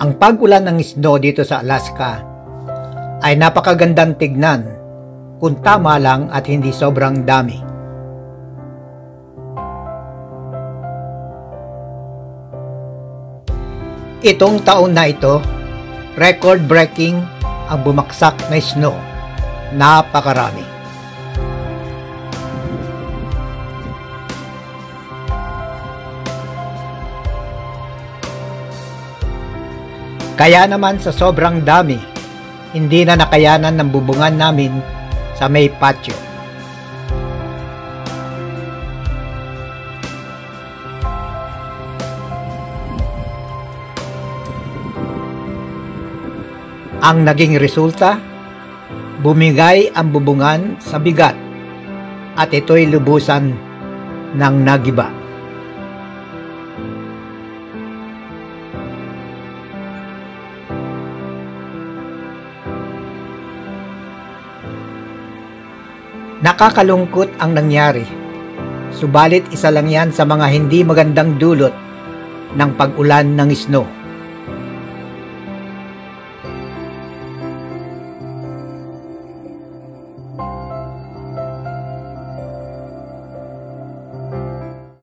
Ang pag-ulan ng snow dito sa Alaska ay napakagandang tignan kung tama lang at hindi sobrang dami. Itong taon na ito, record-breaking ang bumaksak na snow. Napakarami. Kaya naman sa sobrang dami, hindi na nakayanan ng bubungan namin sa may patio. Ang naging resulta, bumigay ang bubungan sa bigat at ito'y lubusan ng nagiba. Nakakalungkot ang nangyari, subalit isa lang yan sa mga hindi magandang dulot ng pag-ulan ng snow.